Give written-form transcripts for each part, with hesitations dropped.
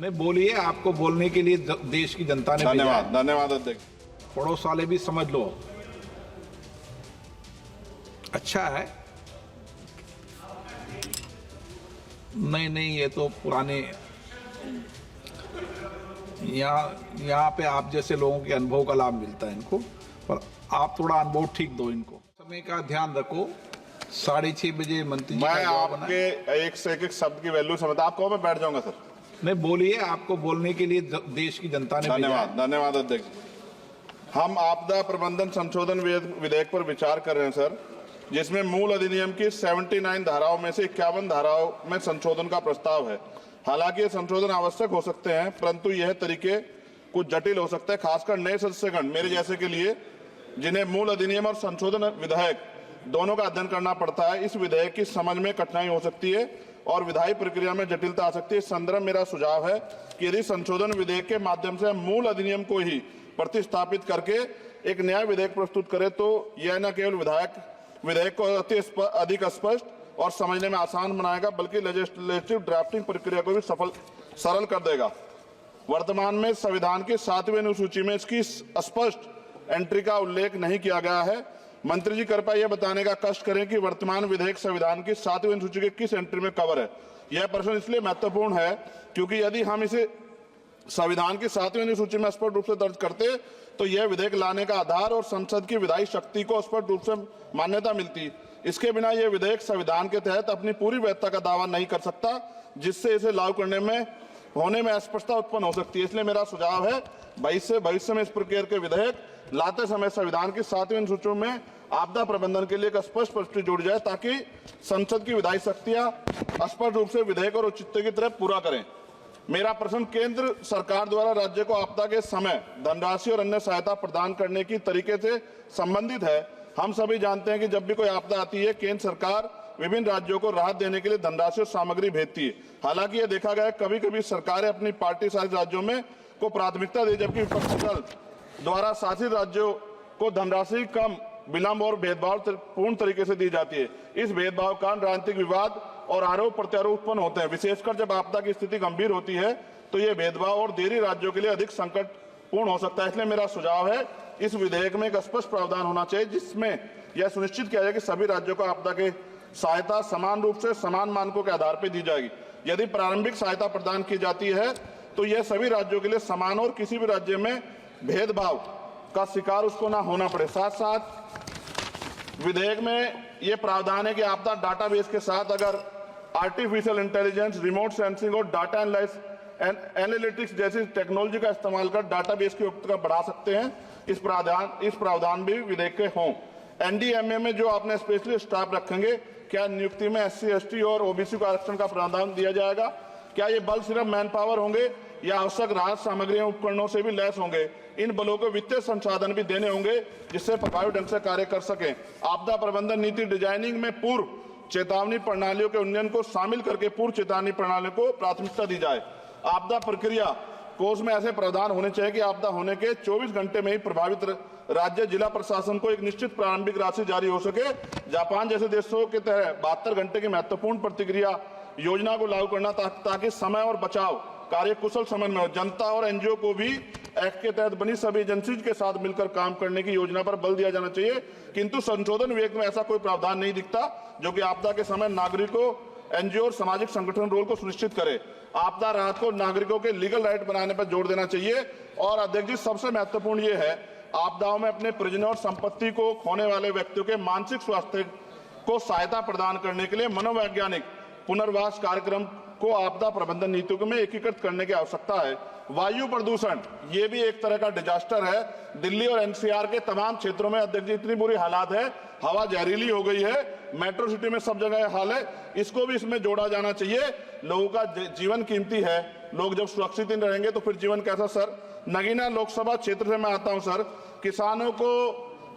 नहीं बोलिए, आपको बोलने के लिए देश की जनता ने भेजा है। धन्यवाद धन्यवाद अध्यक्ष। पड़ोस वाले भी समझ लो। अच्छा है। नहीं, ये तो पुराने, यहाँ पे आप जैसे लोगों के अनुभव का लाभ मिलता है इनको, पर आप थोड़ा अनुभव ठीक दो इनको। समय का ध्यान रखो। 6:30 बजे मंत्री जी का मैं जवाब आना है। आपके एक से एक शब्द की वैल्यू समझता, आप कहो मैं बैठ जाऊंगा सर। नहीं बोलिए, आपको बोलने के लिए देश की जनता ने भेजा है। धन्यवाद धन्यवाद अध्यक्ष। हम आपदा प्रबंधन संशोधन विधेयक पर विचार कर रहे हैं सर, जिसमें मूल अधिनियम की 79 धाराओं में से 51 धाराओं में संशोधन का प्रस्ताव है। हालांकि ये संशोधन आवश्यक हो सकते हैं, परंतु यह तरीके कुछ जटिल हो सकते हैं, खासकर नए सदस्यगण मेरे जैसे के लिए, जिन्हें मूल अधिनियम और संशोधन विधेयक दोनों का अध्ययन करना पड़ता है। इस विधेयक की समझ में कठिनाई हो सकती है और विधायी प्रक्रिया में जटिलता आ सकती है। इस संदर्भ मेरा सुझाव है कि यदि संशोधन विधेयक के माध्यम से मूल अधिनियम को ही प्रतिस्थापित करके एक नया विधेयक प्रस्तुत करें, तो यह न केवल विधेयक को अधिक स्पष्ट और समझने में आसान बनाएगा, बल्कि लेजिस्लेटिव ड्राफ्टिंग प्रक्रिया को भी सरल कर देगा। वर्तमान में संविधान की 7वीं अनुसूची में इसकी स्पष्ट एंट्री का उल्लेख नहीं किया गया है। मंत्री जी कृपया यह बताने का कष्ट करें कि वर्तमान विधेयक संविधान की 7वीं अनुसूची के किस एंट्री में कवर है। यह प्रश्न इसलिए महत्वपूर्ण है क्योंकि यदि हम इसे संविधान की 7वीं अनुसूची में स्पष्ट रूप से दर्ज करते तो यह विधेयक लाने का आधार और संसद की विधायी शक्ति को स्पष्ट रूप से मान्यता मिलती। इसके बिना यह विधेयक संविधान के तहत अपनी पूरी वैधता का दावा नहीं कर सकता, जिससे इसे लागू करने में होने में अस्पष्टता उत्पन्न हो सकती है। इसलिए मेरा सुझाव है भविष्य में इस प्रकार के विधेयक लाते समय संविधान की 7वीं अनुसूची में आपदा प्रबंधन के लिए एक स्पष्ट प्रविष्टि जोड़ी जाए, ताकि संसद की विधायी शक्तियां स्पष्ट रूप से विधेयक और औचित्य की तरह पूरा करें। मेरा प्रश्न केंद्र सरकार द्वारा राज्य को आपदा के समय धनराशि और अन्य सहायता प्रदान करने की तरीके से संबंधित है। हम सभी जानते हैं कि जब भी कोई आपदा आती है, केंद्र सरकार विभिन्न राज्यों को राहत देने के लिए धनराशि और सामग्री भेजती है। हालांकि यह देखा गया है कभी कभी सरकारें अपनी पार्टी शासित राज्यों में को प्राथमिकता दी, जबकि विपक्षी दल द्वारा शासित राज्यों को धनराशि कम, विलंब और भेदभाव पूर्ण तरीके से दी जाती है। इस भेदभाव का राजनीतिक विवाद और आरोप प्रत्यारोप उत्पन्न होते हैं। विशेषकर जब आपदा की स्थिति गंभीर होती है तो ये भेदभाव और देरी राज्यों के लिए अधिक संकटपूर्ण हो सकता है। इसलिए मेरा सुझाव है इस विधेयक में एक स्पष्ट प्रावधान होना चाहिए, जिसमें यह सुनिश्चित किया जाए कि सभी राज्यों को आपदा के सहायता समान रूप से समान मानकों के आधार पर दी जाएगी। यदि प्रारंभिक सहायता प्रदान की जाती है तो यह सभी राज्यों के लिए समान और किसी भी राज्य में भेदभाव का शिकार उसको ना होना पड़े। साथ साथ विधेयक में यह प्रावधान है कि आपदा डाटाबेस के साथ अगर आर्टिफिशियल इंटेलिजेंस, रिमोट सेंसिंग और डाटा एनालिटिक्स जैसी टेक्नोलॉजी का इस्तेमाल कर डाटाबेस की उपयुक्तता बढ़ा सकते हैं। इस प्रावधान भी विधेयक के हों। एनडीएमए में जो आपने स्पेशली स्टाफ रखेंगे, क्या नियुक्ति में SC, ST और OBC को आरक्षण का प्रावधान दिया जाएगा? क्या ये बल सिर्फ मैन पावर होंगे या आवश्यक राहत सामग्रियों उपकरणों से भी लैस होंगे? इन बलों को वित्तीय संसाधन भी देने होंगे जिससे प्रभावी ढंग से कार्य कर सकें। आपदा प्रबंधन नीति डिजाइनिंग में पूर्व चेतावनी प्रणालियों के उन्नयन को शामिल करके पूर्व चेतावनी प्रणालियों को प्राथमिकता दी जाए। आपदा प्रक्रिया कोष में ऐसे प्रावधान होने चाहिए कि आपदा होने के 24 घंटे में ही प्रभावित राज्य जिला प्रशासन को एक निश्चित प्रारंभिक राशि जारी हो सके। जापान जैसे देशों के तरह 72 घंटे की महत्वपूर्ण प्रतिक्रिया योजना को लागू करना, ताकि समय और बचाव कार्य कुशल समय में हो। जनता और NGO को भी एक्ट के तहत बनी सभी एजेंसीज के साथ मिलकर काम करने की योजना पर बल दिया जाना चाहिए। किंतु संशोधन विधेयक में ऐसा कोई प्रावधान नहीं दिखता जो कि आपदा के समय नागरिकों, NGO और सामाजिक संगठन रोल को सुनिश्चित करे। आपदा राहत को नागरिकों के लीगल राइट बनाने पर जोर देना चाहिए। और अध्यक्ष जी, सबसे महत्वपूर्ण ये है, आपदाओं में अपने परिजनों और संपत्ति को खोने वाले व्यक्तियों के मानसिक स्वास्थ्य को सहायता प्रदान करने के लिए मनोवैज्ञानिक पुनर्वास कार्यक्रम को आपदा प्रबंधन नीतियों में एकीकृत करने की आवश्यकता है। वायु प्रदूषण ये भी एक तरह का डिजास्टर है। दिल्ली और NCR के तमाम क्षेत्रों में अध्यक्ष जी इतनी बुरी हालात है, हवा जहरीली हो गई है, मेट्रो सिटी में सब जगह हाल है। इसको भी इसमें जोड़ा जाना चाहिए। लोगों का जीवन कीमती है, लोग जब सुरक्षित नहीं रहेंगे तो फिर जीवन कैसा? सर, नगीना लोकसभा क्षेत्र से मैं आता हूं सर। किसानों को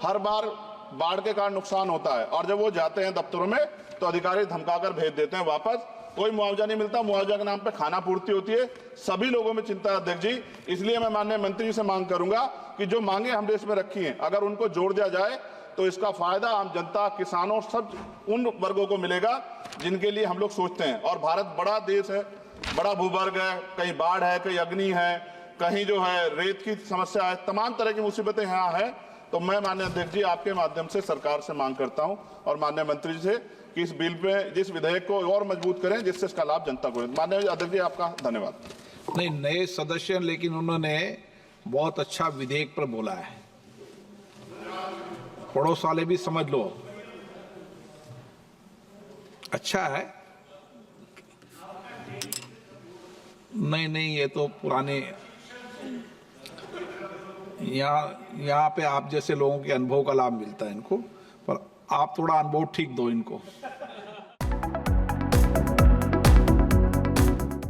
हर बार बाढ़ के कारण नुकसान होता है और जब वो जाते हैं दफ्तरों में तो अधिकारी धमकाकर भेज देते हैं वापस। कोई मुआवजा नहीं मिलता, मुआवजा के नाम पे खाना पूर्ति होती है। सभी लोगों में चिंता है अध्यक्ष जी। इसलिए मैं माननीय मंत्री जी से मांग करूंगा कि जो मांगे हमने इसमें रखी हैं, अगर उनको जोड़ दिया जाए तो इसका फायदा आम जनता, किसानों, सब उन वर्गों को मिलेगा जिनके लिए हम लोग सोचते हैं। और भारत बड़ा देश है, बड़ा भूवर्ग है, कहीं बाढ़ है, कहीं अग्नि है, कहीं जो है रेत की समस्या है, तमाम तरह की मुसीबतें यहाँ है। तो मैं माननीय अध्यक्ष जी आपके माध्यम से सरकार से मांग करता हूं और माननीय मंत्री जी से कि इस बिल पे जिस विधेयक को और मजबूत करें जिससे इसका लाभ जनता को। माननीय अध्यक्ष जी आपका धन्यवाद। नहीं, नए सदस्य, लेकिन उन्होंने बहुत अच्छा विधेयक पर बोला है। पड़ोस वाले भी समझ लो, अच्छा है। नहीं, ये तो पुराने, यहाँ पे आप जैसे लोगों के अनुभव का लाभ मिलता है इनको, पर आप थोड़ा अनुभव ठीक दो इनको।